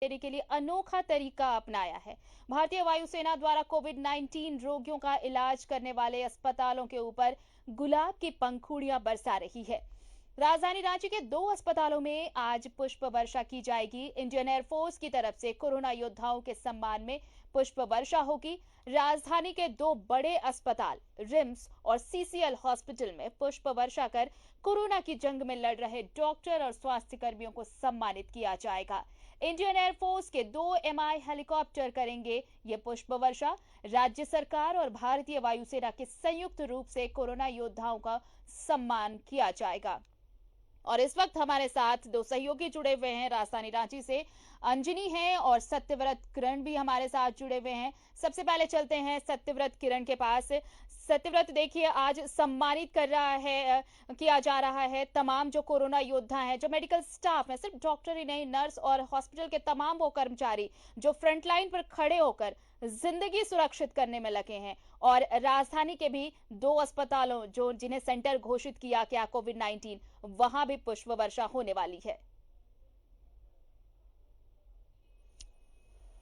देने के लिए अनोखा तरीका अपनाया है। भारतीय वायुसेना द्वारा कोविड-19 रोगियों का इलाज करने वाले अस्पतालों के ऊपर गुलाब की पंखुड़ियां बरसा रही है। राजधानी रांची के 2 अस्पतालों में आज पुष्प वर्षा की जाएगी। इंडियन एयरफोर्स की तरफ से कोरोना योद्धाओं के सम्मान में पुष्प वर्षा होगी। राजधानी के 2 बड़े अस्पताल रिम्स और सीसीएल हॉस्पिटल में पुष्प वर्षा कर कोरोना की जंग में लड़ रहे डॉक्टर और स्वास्थ्य कर्मियों को सम्मानित किया जाएगा। इंडियन एयरफोर्स के 2 एमआई हेलीकॉप्टर करेंगे ये पुष्प वर्षा। राज्य सरकार और भारतीय वायुसेना के संयुक्त रूप से कोरोना योद्धाओं का सम्मान किया जाएगा। और इस वक्त हमारे साथ 2 सहयोगी जुड़े हुए हैं राजधानी रांची से। अंजनी हैं और सत्यव्रत किरण भी हमारे साथ जुड़े हुए हैं। सबसे पहले चलते हैं सत्यव्रत किरण के पास। सत्यव्रत, देखिए आज सम्मानित किया जा रहा है तमाम जो कोरोना योद्धा हैं, जो मेडिकल स्टाफ है, सिर्फ डॉक्टर ही नहीं, नर्स और हॉस्पिटल के तमाम वो कर्मचारी जो फ्रंटलाइन पर खड़े होकर जिंदगी सुरक्षित करने में लगे हैं। और राजधानी के भी 2 अस्पतालों जो जिन्हें सेंटर घोषित किया गया कोविड-19, वहां भी पुष्प वर्षा होने वाली है।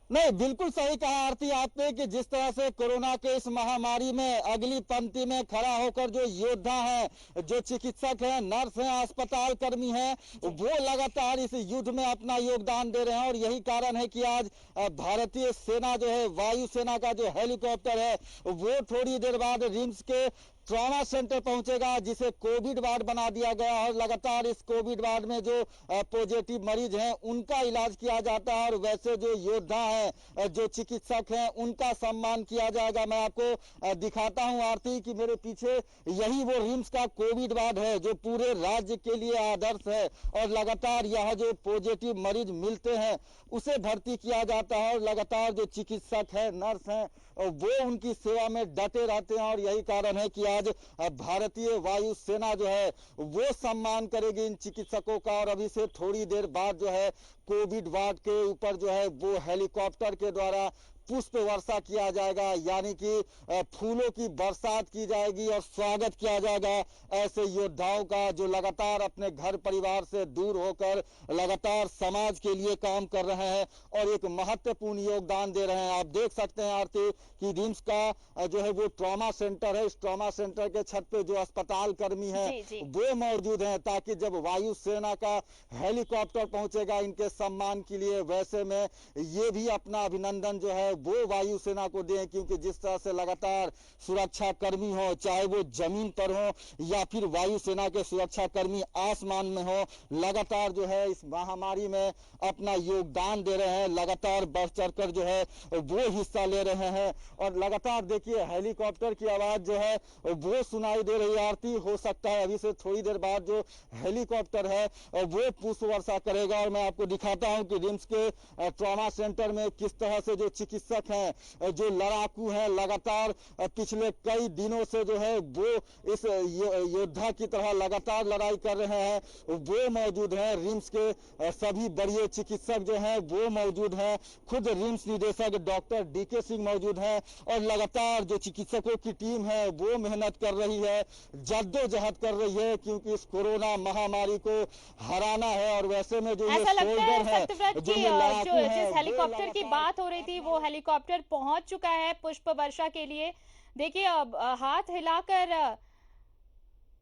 नहीं, बिल्कुल सही कहा आरती आपने कि जिस तरह से कोरोना के इस महामारी में अगली पंक्ति में खड़ा होकर जो योद्धा हैं, जो चिकित्सक हैं, नर्स हैं, अस्पताल कर्मी हैं, वो लगातार इस युद्ध में अपना योगदान दे रहे हैं। और यही कारण है कि आज भारतीय सेना जो है, वायुसेना का जो हेलीकॉप्टर है, वो थोड़ी देर बाद रिम्स के ट्रॉमा सेंटर पहुंचेगा, जिसे कोविड वार्ड बना दिया गया है। और लगातार इस कोविड वार्ड में जो पॉजिटिव मरीज हैं उनका इलाज किया जाता है, और वैसे जो योद्धा हैं, जो चिकित्सक हैं, उनका सम्मान किया जाएगा। मैं आपको दिखाता हूं आरती कि मेरे पीछे यही वो रिम्स का कोविड वार्ड है जो पूरे राज्य के लिए आदर्श है। और लगातार यह जो पॉजिटिव मरीज मिलते हैं उसे भर्ती किया जाता है, और लगातार जो चिकित्सक है, नर्स हैं, वो उनकी सेवा में डटे रहते हैं। और यही कारण है कि आज भारतीय वायुसेना जो है वो सम्मान करेगी इन चिकित्सकों का। और अभी से थोड़ी देर बाद जो है कोविड वार्ड के ऊपर जो है वो हेलीकॉप्टर के द्वारा पुष्प वर्षा किया जाएगा, यानी कि फूलों की बरसात की जाएगी और स्वागत किया जाएगा ऐसे योद्धाओं का जो लगातार अपने घर परिवार से दूर होकर लगातार समाज के लिए काम कर रहे हैं और एक महत्वपूर्ण योगदान दे रहे हैं। आप देख सकते हैं आरती कि रिम्स का जो है वो ट्रॉमा सेंटर है। इस ट्रॉमा सेंटर के छत पे जो अस्पताल कर्मी है वो मौजूद हैं, ताकि जब वायुसेना का हेलीकॉप्टर पहुंचेगा इनके सम्मान के लिए, वैसे में ये भी अपना अभिनंदन जो है वो वायुसेना को दें। क्योंकि जिस तरह से लगातार सुरक्षा कर्मी हो, चाहे वो जमीन पर हो या फिर वायुसेना के सुरक्षा कर्मी आसमान में हो, लगातार जो है इस महामारी में अपना योगदान दे रहे हैं, लगातार बढ़ चढ़कर जो है वो हिस्सा ले रहे हैं। और लगातार देखिए हेलीकॉप्टर की आवाज जो है वो सुनाई दे रही है आरती। हो सकता है अभी से थोड़ी देर बाद जो हेलीकॉप्टर है वो पुष्प वर्षा करेगा। और मैं आपको दिखाता हूं कि रिम्स के ट्रॉमा सेंटर में किस तरह से जो चिकित्सक हैं, जो लड़ाकू हैं, लगातार पिछले कई दिनों से जो है वो इस योद्धा की तरह लगातार लड़ाई कर रहे हैं, वो मौजूद हैं। रिम्स के सभी बड़े चिकित्सक जो हैं वो मौजूद हैं। खुद रिम्स निदेशक डॉक्टर डीके सिंह मौजूद हैं। और लगातार जो चिकित्सकों की टीम है वो मेहनत कर रही है, जद्दोजहद कर रही है, क्योंकि इस कोरोना महामारी को हराना है। और वैसे में जो ये सोल्जर है, जो ये लड़ाकू है, जिस हेलीकॉप्टर की बात हो रही थी वो हेलीकॉप्टर पहुंच चुका है पुष्प वर्षा के लिए। देखिए अब हाथ हिलाकर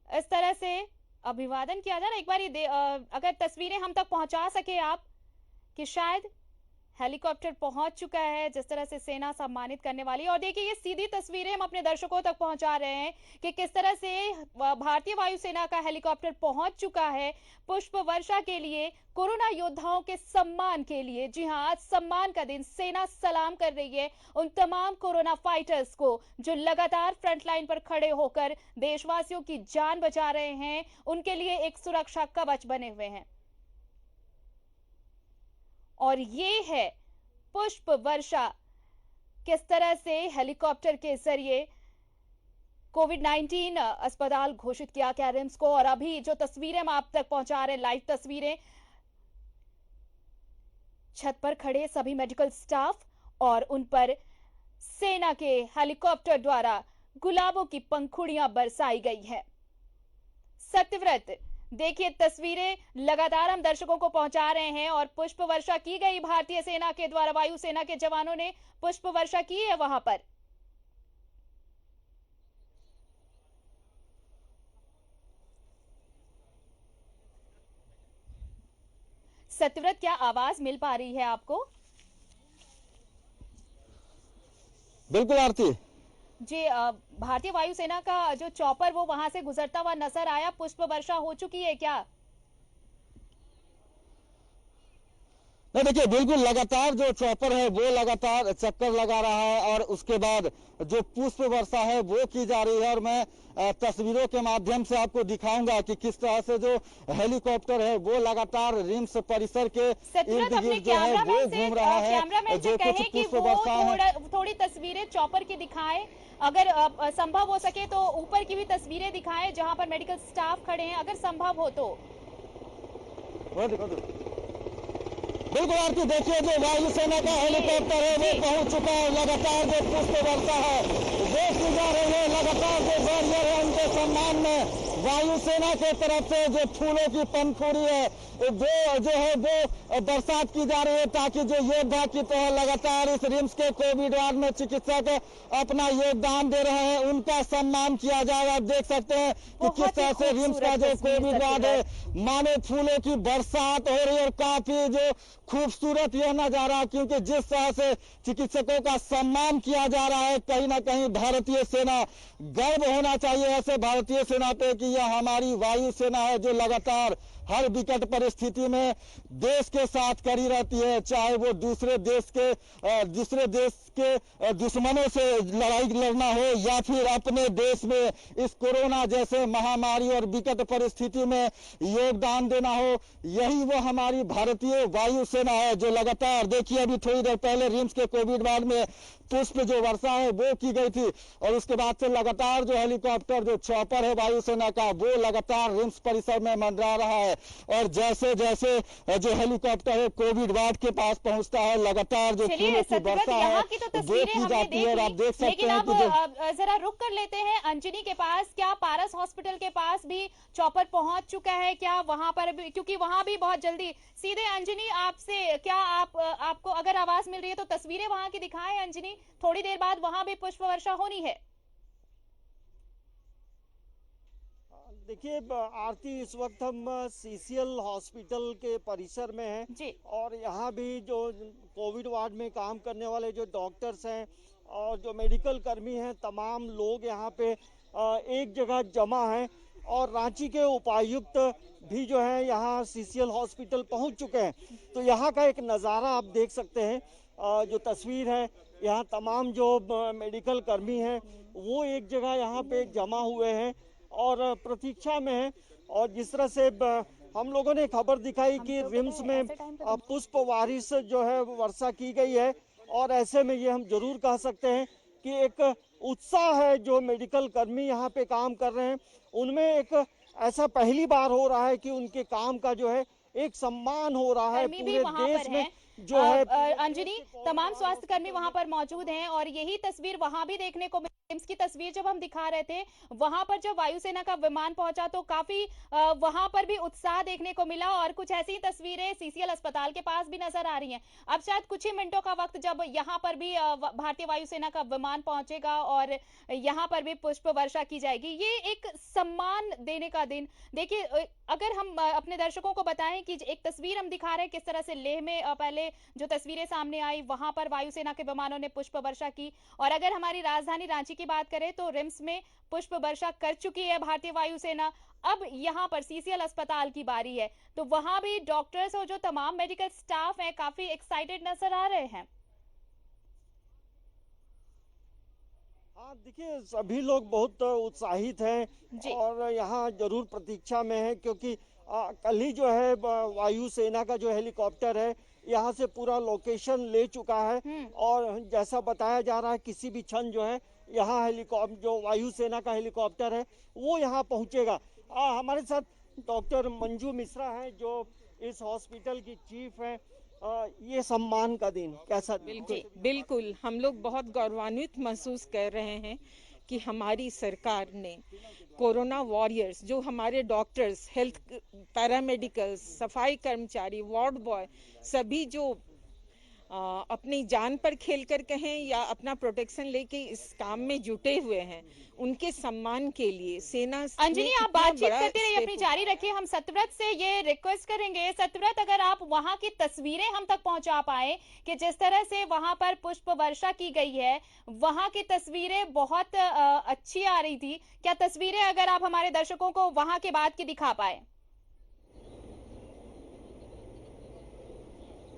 इस तरह से अभिवादन किया जा रहा है। एक बार अगर तस्वीरें हम तक पहुंचा सके आप, कि शायद हेलीकॉप्टर पहुंच चुका है, जिस तरह से सेना सम्मानित करने वाली। और देखिए ये सीधी तस्वीरें हम अपने दर्शकों तक पहुंचा रहे हैं कि किस तरह से भारतीय वायुसेना का हेलीकॉप्टर पहुंच चुका है पुष्प वर्षा के लिए, कोरोना योद्धाओं के सम्मान के लिए। जी हां, आज सम्मान का दिन। सेना सलाम कर रही है उन तमाम कोरोना फाइटर्स को जो लगातार फ्रंटलाइन पर खड़े होकर देशवासियों की जान बचा रहे हैं, उनके लिए एक सुरक्षा कवच बने हुए हैं। और ये है पुष्प वर्षा, किस तरह से हेलीकॉप्टर के जरिए कोविड-19 अस्पताल घोषित किया गया रिम्स को। और अभी जो तस्वीरें हम आप तक पहुंचा रहे हैं, लाइव तस्वीरें, छत पर खड़े सभी मेडिकल स्टाफ और उन पर सेना के हेलीकॉप्टर द्वारा गुलाबों की पंखुड़ियां बरसाई गई है। सत्यव्रत, देखिए तस्वीरें लगातार हम दर्शकों को पहुंचा रहे हैं और पुष्प वर्षा की गई भारतीय सेना के द्वारा, वायुसेना के जवानों ने पुष्प वर्षा की है वहां पर। सत्यव्रत, क्या आवाज मिल पा रही है आपको? बिल्कुल आरती। जी, भारतीय वायुसेना का जो चॉपर वो वहां से गुजरता हुआ नजर आया, पुष्प वर्षा हो चुकी है क्या? नहीं देखिए, बिल्कुल लगातार जो चॉपर है वो लगातार चक्कर लगा रहा है और उसके बाद जो पुष्प वर्षा है वो की जा रही है। और मैं तस्वीरों के माध्यम से आपको दिखाऊंगा कि किस तरह से जो हेलीकॉप्टर है वो लगातार रिम्स परिसर के इर्द गिर्द जो है वो घूम रहा है। कैमरामैन से जो कुछ कहें कि पुष्प वो वर्षा है, थोड़ी तस्वीरें चॉपर की दिखाएं, अगर संभव हो सके तो ऊपर की भी तस्वीरें दिखाएं जहां पर मेडिकल स्टाफ खड़े हैं, अगर संभव हो तो। वो देखो बिल्कुल आरती, देखिए जो वायुसेना का हेलीकॉप्टर है वो पहुंच चुका है। लगातार जो पुष्प वर्षा है वो की जा रही है। लगातार जो बैरियर है उनके सम्मान में वायुसेना के तरफ से जो फूलों की पंखुड़ी है वो जो है वो बरसात की जा रही है, ताकि जो योद्धा की तरह लगातार इस रिम्स के कोविड वार्ड में चिकित्सक अपना योगदान दे रहे हैं उनका सम्मान किया जाए। आप देख सकते हैं कि किस तरह से रिम्स का जो कोविड वार्ड है मानो फूलों की बरसात हो रही है। और काफी जो खूबसूरत यह नजारा, क्योंकि जिस तरह से चिकित्सकों का सम्मान किया जा रहा है, कहीं ना कहीं भारतीय सेना गर्व होना चाहिए ऐसे भारतीय सेना पे कि यह हमारी वायुसेना है जो लगातार हर विकट परिस्थिति में देश के साथ खड़ी रहती है, चाहे वो दूसरे देश के दुश्मनों से लड़ाई लड़ना हो या फिर अपने देश में इस कोरोना जैसे महामारी और विकट परिस्थिति में योगदान देना हो। यही वो हमारी भारतीय वायुसेना है जो लगातार, देखिए अभी थोड़ी देर पहले रिम्स के कोविड वार्ड में पुष्प जो वर्षा है वो की गई थी और उसके बाद से लगातार जो हेलीकॉप्टर जो चॉपर है वायुसेना का वो लगातार रिम्स परिसर में मंडरा रहा है। और जैसे जैसे जो हेलीकॉप्टर है कोविड वार्ड के पास पहुंचता है, लगातार जो फूलों की वर्षा है वो की जाती है। और आप देख सकते हैं कि जरा रुक कर लेते हैं अंजनी के पास, क्या पारस हॉस्पिटल के पास भी चॉपर पहुंच चुका है क्या वहां पर भी, क्योंकि वहां भी बहुत जल्दी सीधे अंजनी आपसे क्या आपको अगर आवाज मिल रही है तो तस्वीरें वहां की दिखाएं अंजनी, थोड़ी देर बाद वहां भी पुष्प वर्षा होनी है। देखिए आरती, इस वक्त हम सीसीएल हॉस्पिटल के परिसर में हैं जी। और यहाँ भी जो कोविड वार्ड में काम करने वाले जो डॉक्टर्स हैं और जो मेडिकल कर्मी हैं, तमाम लोग यहाँ पे एक जगह जमा हैं। और रांची के उपायुक्त भी जो है यहाँ सीसीएल हॉस्पिटल पहुँच चुके हैं। तो यहाँ का एक नज़ारा आप देख सकते हैं, जो तस्वीर है, यहाँ तमाम जो मेडिकल कर्मी हैं वो एक जगह यहाँ पे जमा हुए हैं और प्रतीक्षा में है। और जिस तरह से हम लोगों ने खबर दिखाई कि रिम्स में पुष्प बारिश जो है वर्षा की गई है और ऐसे में ये हम जरूर कह सकते हैं कि एक उत्साह है जो मेडिकल कर्मी यहाँ पे काम कर रहे हैं उनमें। एक ऐसा पहली बार हो रहा है कि उनके काम का जो है एक सम्मान हो रहा है पूरे देश में जो है। अंजनी, तमाम स्वास्थ्य कर्मी वहां पर मौजूद हैं और यही तस्वीर वहां भी देखने को रिम्स की तस्वीर जब हम दिखा रहे थे, वहां पर जब वायुसेना का विमान पहुंचा तो काफी वहां पर भी उत्साह देखने को मिला और कुछ ऐसी तस्वीरें सीसीएल अस्पताल के पास भी नजर आ रही हैं। अब शायद कुछ ही मिनटों का वक्त जब यहाँ पर भी भारतीय वायुसेना का विमान पहुंचेगा और यहाँ पर भी पुष्प वर्षा की जाएगी। ये एक सम्मान देने का दिन। देखिए, अगर हम अपने दर्शकों को बताएं कि एक तस्वीर हम दिखा रहे हैं किस तरह से लेह में पहले जो तस्वीरें सामने आई, वहां पर वायुसेना के विमानों ने पुष्प वर्षा की, और अगर हमारी राजधानी रांची की बात करें तो रिम्स में पुष्प वर्षा कर चुकी है भारतीय वायुसेना। अब यहाँ पर सीसीएल अस्पताल की बारी है, तो वहां भी डॉक्टर्स और जो तमाम मेडिकल स्टाफ हैं काफी एक्साइटेड नजर आ रहे हैं। हाँ देखिए, सभी लोग बहुत उत्साहित हैं और यहाँ जरूर प्रतीक्षा में है, क्योंकि कल ही जो है वायुसेना का जो हेलीकॉप्टर है यहाँ से पूरा लोकेशन ले चुका है और जैसा बताया जा रहा है किसी भी क्षण जो है यहाँ हेलीकॉप्टर जो वायुसेना का हेलीकॉप्टर है वो यहाँ पहुँचेगा। हमारे साथ डॉक्टर मंजू मिश्रा है जो इस हॉस्पिटल की चीफ है। ये सम्मान का दिन कैसा? बिल्कुल हम लोग बहुत गौरवान्वित महसूस कर रहे हैं कि हमारी सरकार ने कोरोना वॉरियर्स, जो हमारे डॉक्टर्स, हेल्थ पैरामेडिकल्स, सफाई कर्मचारी, वार्ड बॉय, सभी जो अपनी जान पर खेल कर कहें या अपना प्रोटेक्शन लेके इस काम में जुटे हुए हैं, उनके सम्मान के लिए सेना अंजलि, आप बातचीत करते रहिए, अपनी जारी रखिए। हम सत्यव्रत से ये रिक्वेस्ट करेंगे, सत्यव्रत अगर आप वहां की तस्वीरें हम तक पहुंचा पाए कि जिस तरह से वहां पर पुष्प वर्षा की गई है, वहां की तस्वीरें बहुत अच्छी आ रही थी। क्या तस्वीरें अगर आप हमारे दर्शकों को वहां के बाद की दिखा पाए?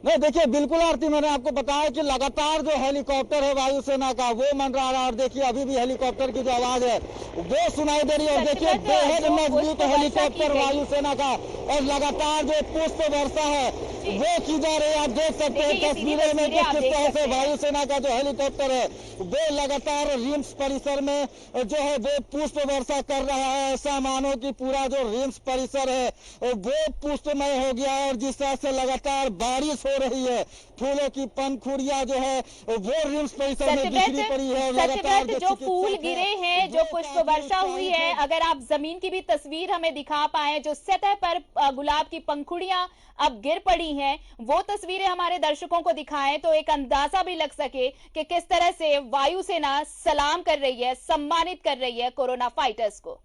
नहीं, देखिए बिल्कुल आरती, मैंने आपको बताया कि लगातार जो हेलीकॉप्टर है वायुसेना का वो मंडरा रहा है, और देखिए अभी भी हेलीकॉप्टर की जो आवाज है वो सुनाई दे रही है। और देखिए बेहद मजबूत हेलीकॉप्टर वायुसेना का, और लगातार जो पुष्प वर्षा है वो की जा रही है। आप देख सकते हैं तस्वीरें में कि किस तरह से वायुसेना का जो हेलीकॉप्टर है वो लगातार रिम्स परिसर में जो है वो पुष्प वर्षा कर रहा है। ऐसा मानो कि पूरा जो रिम्स परिसर है वो पुष्पमय हो गया है, और जिस तरह से लगातार बारिश हो रही है, फूलों की पंखुड़ियां जो है वो रिम्स परिसर में बिखरी पड़ी है। और लगातार जो फूल गिरे हैं, जो पुष्प वर्षा हुई है, अगर आप जमीन की भी तस्वीर हमें दिखा पाए, जो सतह पर गुलाब की पंखुड़ियां अब गिर पड़ी हैं, वो तस्वीरें हमारे दर्शकों को दिखाएं तो एक अंदाजा भी लग सके कि किस तरह से वायुसेना सलाम कर रही है, सम्मानित कर रही है कोरोना फाइटर्स को।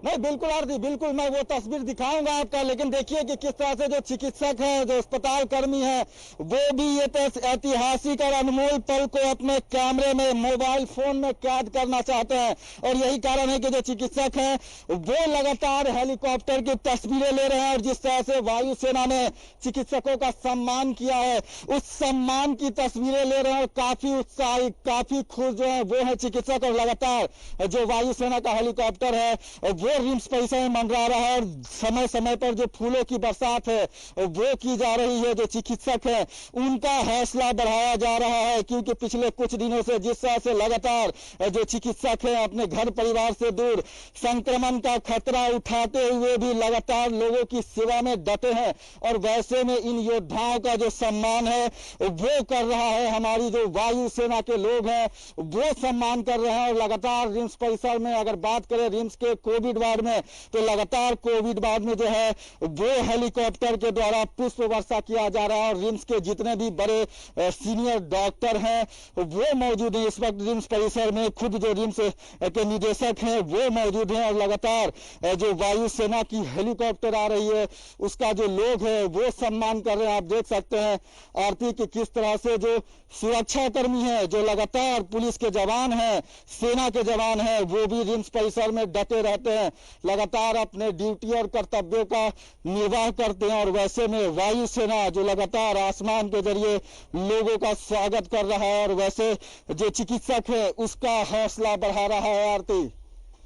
नहीं, बिल्कुल आरती, बिल्कुल मैं वो तस्वीर दिखाऊंगा आपका, लेकिन देखिए कि किस तरह से जो चिकित्सक है, जो अस्पताल कर्मी है, वो भी ये ऐतिहासिक और अनमोल पल को अपने कैमरे में, मोबाइल फोन में कैद करना चाहते हैं। और यही कारण है कि जो चिकित्सक हैं वो लगातार हेलीकॉप्टर की तस्वीरें ले रहे हैं, और जिस तरह से वायुसेना ने चिकित्सकों का सम्मान किया है उस सम्मान की तस्वीरें ले रहे हैं। और काफी उत्साहित, काफी खुश जो है वो है चिकित्सक, और लगातार जो वायुसेना का हेलीकॉप्टर है वो रिम्स परिसर में मंडरा रहा है, और समय समय पर जो फूलों की बरसात है वो की जा रही है। जो चिकित्सक है उनका हौसला बढ़ाया जा रहा है, क्योंकि पिछले कुछ दिनों से जिस तरह से लगातार जो चिकित्सक है अपने घर परिवार से दूर संक्रमण का खतरा उठाते हुए भी लगातार लोगों की सेवा में डटे हैं, और वैसे में इन योद्धाओं का जो सम्मान है वो कर रहा है हमारी जो वायुसेना के लोग हैं, वो सम्मान कर रहे हैं। और लगातार रिम्स परिसर में अगर बात करें रिम्स के कोविड वार्ड में, तो लगातार कोविड वार्ड में जो है वो हेलीकॉप्टर के द्वारा पुष्प वर्षा किया जा रहा है, और रिम्स के जितने भी बड़े सीनियर डॉक्टर हैं वो मौजूद हैं इस वक्त रिम्स परिसर में। खुद जो रिम्स के निदेशक हैं वो मौजूद हैं, और लगातार जो वायुसेना की हेलीकॉप्टर आ रही है उसका जो लोग है वो सम्मान कर रहे हैं। आप देख सकते हैं आरती की किस तरह से जो सुरक्षा कर्मी है, जो लगातार पुलिस के जवान हैं, सेना के जवान हैं, वो भी रिम्स परिसर में डटे रहते हैं, लगातार अपने ड्यूटी और कर्तव्यों का निर्वाह करते हैं। और वैसे में वायुसेना जो लगातार आसमान के जरिए लोगों का स्वागत कर रहा है, और वैसे जो चिकित्सक है उसका हौसला बढ़ा रहा है। आरती,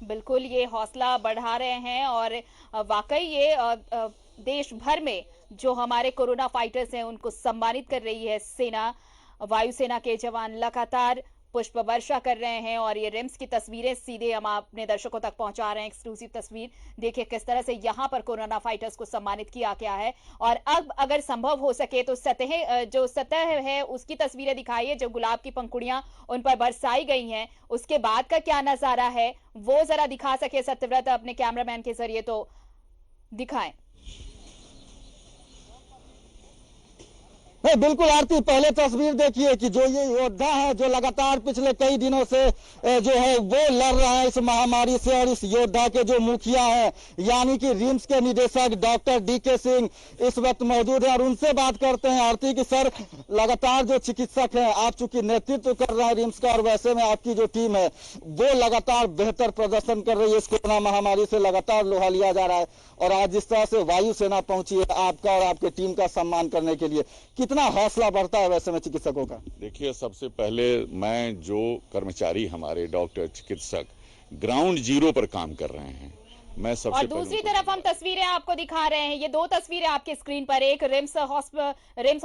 बिल्कुल ये हौसला बढ़ा रहे हैं, और वाकई ये देश भर में जो हमारे कोरोना फाइटर्स हैं उनको सम्मानित कर रही है सेना। वायुसेना के जवान लगातार पुष्प वर्षा कर रहे हैं, और ये रिम्स की तस्वीरें सीधे हम अपने दर्शकों तक पहुंचा रहे हैं। एक्सक्लूसिव तस्वीर देखिए किस तरह से यहां पर कोरोना फाइटर्स को सम्मानित किया गया है। और अब अगर संभव हो सके तो जो सतह है उसकी तस्वीरें दिखाइए, जो गुलाब की पंखुड़ियां उन पर बरसाई गई हैं, उसके बाद का क्या नजारा है वो जरा दिखा सके सत्यव्रत अपने कैमरामैन के जरिए तो दिखाएं। नहीं, बिल्कुल आरती, पहले तस्वीर देखिए कि जो ये योद्धा है जो लगातार पिछले कई दिनों से जो है वो लड़ रहा है इस महामारी से, और इस योद्धा के जो मुखिया है यानी कि रिम्स के निदेशक डॉक्टर DK सिंह इस वक्त मौजूद है, और उनसे बात करते हैं आरती की सर, लगातार जो चिकित्सक है आप चूंकि नेतृत्व कर रहे हैं रिम्स का, और वैसे में आपकी जो टीम है वो लगातार बेहतर प्रदर्शन कर रही है, इस कोरोना महामारी से लगातार लोहा लिया जा रहा है, और आज जिस तरह से वायुसेना पहुंची है आपका और आपके टीम का सम्मान करने के लिए, कितना हौसला बढ़ता है वैसे में चिकित्सकों का? देखिए, सबसे पहले मैं जो कर्मचारी हमारे डॉक्टर चिकित्सक ग्राउंड जीरो पर काम कर रहे हैं, मैं सबसे और दूसरी तरफ हम तस्वीरें आपको दिखा रहे हैं, ये दो तस्वीरें आपके स्क्रीन पर, एक रिम्स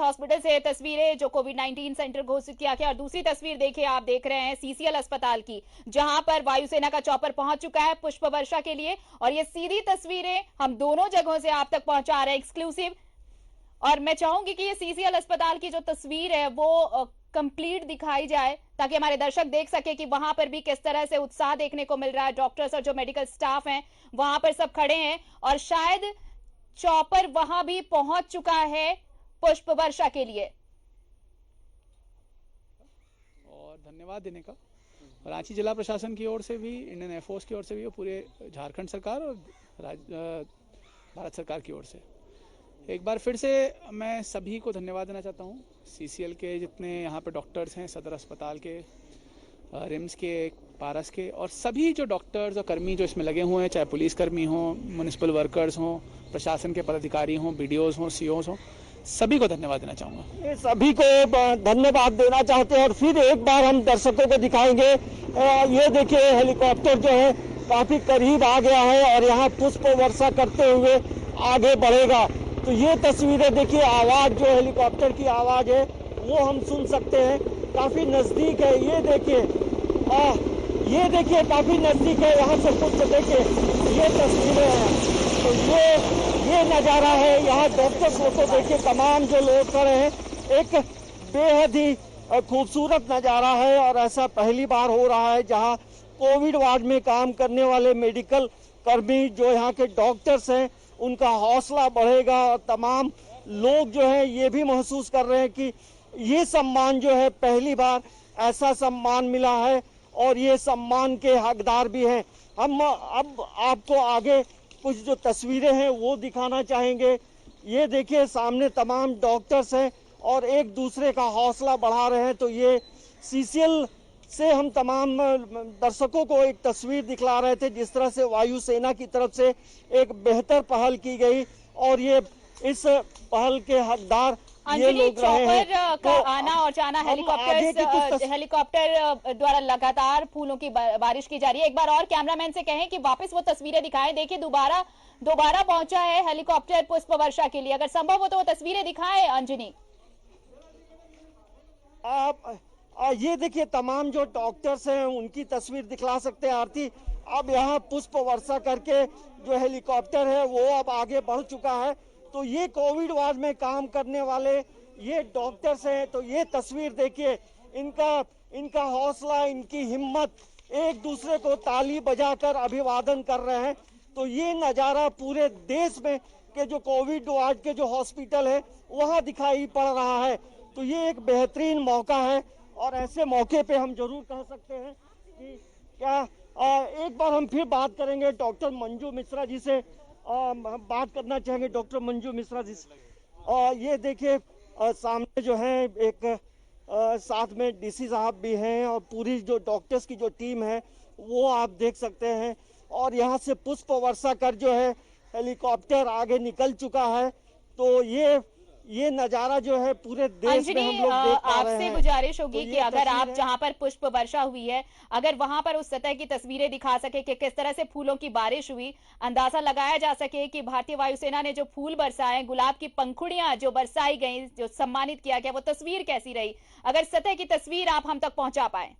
हॉस्पिटल से तस्वीरें जो कोविड-19 सेंटर घोषित किया गया, और दूसरी तस्वीर देखिए आप देख रहे हैं CCL अस्पताल की, जहां पर वायुसेना का चॉपर पहुंच चुका है पुष्प वर्षा के लिए। और ये सीधी तस्वीरें हम दोनों जगहों से आप तक पहुंचा रहे हैं एक्सक्लूसिव। और मैं चाहूंगी कि ये सीसीएल अस्पताल की जो तस्वीर है वो कंप्लीट दिखाई जाए ताकि हमारे दर्शक देख सके कि वहां पर भी किस तरह से उत्साह देखने को मिल रहा है। डॉक्टर्स और जो मेडिकल स्टाफ हैं वहां पर सब खड़े हैं और शायद चॉपर वहां भी पहुंच चुका है पुष्प वर्षा के लिए। और धन्यवाद देने का रांची जिला प्रशासन की ओर से भी, इंडियन एयरफोर्स की ओर से भी और पूरे झारखंड सरकार और भारत सरकार की ओर से एक बार फिर से मैं सभी को धन्यवाद देना चाहता हूँ। सीसीएल के जितने यहाँ पे डॉक्टर्स हैं, सदर अस्पताल के, रिम्स के, पारस के और सभी जो डॉक्टर्स और कर्मी जो इसमें लगे हुए हैं, चाहे पुलिस कर्मी हों, म्युनिसिपल वर्कर्स हों, प्रशासन के पदाधिकारी हों, बीडीओज हों, सीओज हों, सभी को धन्यवाद देना चाहूँगा। ये सभी को धन्यवाद देना चाहते हैं और फिर एक बार हम दर्शकों को दिखाएंगे। ये देखिए हेलीकॉप्टर जो है काफी करीब आ गया है और यहाँ पुष्प वर्षा करते हुए आगे बढ़ेगा। तो ये तस्वीरें देखिए, आवाज जो हेलीकॉप्टर की आवाज है वो हम सुन सकते हैं, काफी नजदीक है। ये देखिए काफी नजदीक है, यहाँ से कुछ देखिए ये तस्वीरें हैं। तो ये नजारा है, यहाँ डॉक्टर्स को देखिए, तमाम जो लोग खड़े हैं, एक बेहद ही खूबसूरत नजारा है और ऐसा पहली बार हो रहा है जहाँ कोविड वार्ड में काम करने वाले मेडिकल कर्मी जो यहाँ के डॉक्टर्स हैं उनका हौसला बढ़ेगा और तमाम लोग जो है ये भी महसूस कर रहे हैं कि ये सम्मान जो है पहली बार ऐसा सम्मान मिला है और ये सम्मान के हकदार भी हैं। हम अब आपको आगे कुछ जो तस्वीरें हैं वो दिखाना चाहेंगे। ये देखिए सामने तमाम डॉक्टर्स हैं और एक दूसरे का हौसला बढ़ा रहे हैं। तो ये सीसीएल से हम तमाम दर्शकों को एक तस्वीर दिखला रहे थे जिस तरह से वायुसेना की तरफ से एक बेहतर पहल की गई और ये इस पहल के हकदार ये लोग रहे हैं। का आना और जाना हेलीकॉप्टर द्वारा लगातार फूलों की बारिश की जा रही है। एक बार और कैमरामैन से कहें कि वापस वो तस्वीरें दिखाएं। देखिए दोबारा पहुंचा है हेलीकॉप्टर पुष्प वर्षा के लिए। अगर संभव हो तो वो तस्वीरें दिखाएं अंजनी। आप ये देखिए तमाम जो डॉक्टर्स हैं उनकी तस्वीर दिखला सकते हैं आरती। अब यहाँ पुष्प वर्षा करके जो हेलीकॉप्टर है वो अब आगे बढ़ चुका है। तो ये कोविड वार्ड में काम करने वाले ये डॉक्टर्स हैं। तो ये तस्वीर देखिए, इनका हौसला, इनकी हिम्मत, एक दूसरे को ताली बजाकर अभिवादन कर रहे हैं। तो ये नज़ारा पूरे देश में के जो कोविड वार्ड के जो हॉस्पिटल है वहाँ दिखाई पड़ रहा है। तो ये एक बेहतरीन मौका है और ऐसे मौके पे हम जरूर कह सकते हैं कि क्या एक बार हम फिर बात करेंगे डॉक्टर मंजू मिश्रा जी से। बात करना चाहेंगे डॉक्टर मंजू मिश्रा जी से। ये देखिए सामने जो है एक साथ में डीसी साहब भी हैं और पूरी जो डॉक्टर्स की जो टीम है वो आप देख सकते हैं। और यहाँ से पुष्प वर्षा कर जो है हेलीकॉप्टर आगे निकल चुका है। तो ये नजारा जो है पूरे देश में हम लोग देख पा रहे हैं। आपसे गुजारिश होगी तो कि अगर आप जहां पर पुष्प वर्षा हुई है, अगर वहां पर उस सतह की तस्वीरें दिखा सके कि किस तरह से फूलों की बारिश हुई, अंदाजा लगाया जा सके कि भारतीय वायुसेना ने जो फूल बरसाए, गुलाब की पंखुड़ियां जो बरसाई गई, जो सम्मानित किया गया, वो तस्वीर कैसी रही। अगर सतह की तस्वीर आप हम तक पहुंचा पाए।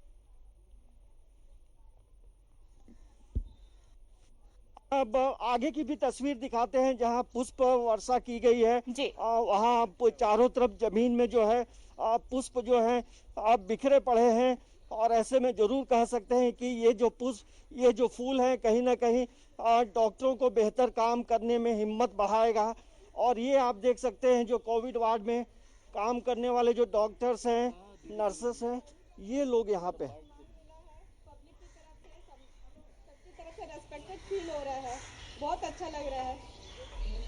अब आगे की भी तस्वीर दिखाते हैं जहां पुष्प वर्षा की गई है जी। वहां चारों तरफ जमीन में जो है पुष्प जो है बिखरे पड़े हैं और ऐसे में जरूर कह सकते हैं कि ये जो पुष्प, ये जो फूल हैं कहीं ना कहीं डॉक्टरों को बेहतर काम करने में हिम्मत बढ़ाएगा। और ये आप देख सकते हैं जो कोविड वार्ड में काम करने वाले जो डॉक्टर्स हैं, नर्सेस हैं, ये लोग यहाँ पे रेस्पेक्टेड फील हो रहा है, बहुत अच्छा लग रहा है।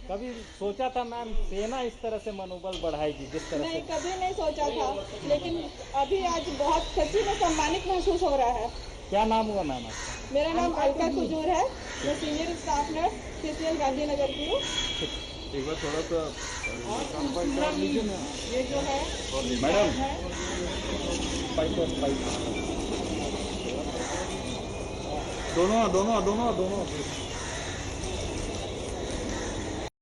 कभी सोचा था मैम सेना इस तरह से मनोबल बढ़ाएगी जिस तरह नहीं, से? कभी नहीं सोचा था, लेकिन अभी आज बहुत सच्ची में सम्मानित महसूस हो रहा है। क्या नाम हुआ मैम आपका? मेरा नाम अलका कुजूर है, मैं senior staff nurse CCL Gandhinagar की हूँ। एक बार थोड़ा सा ये जो है मैडम दोनों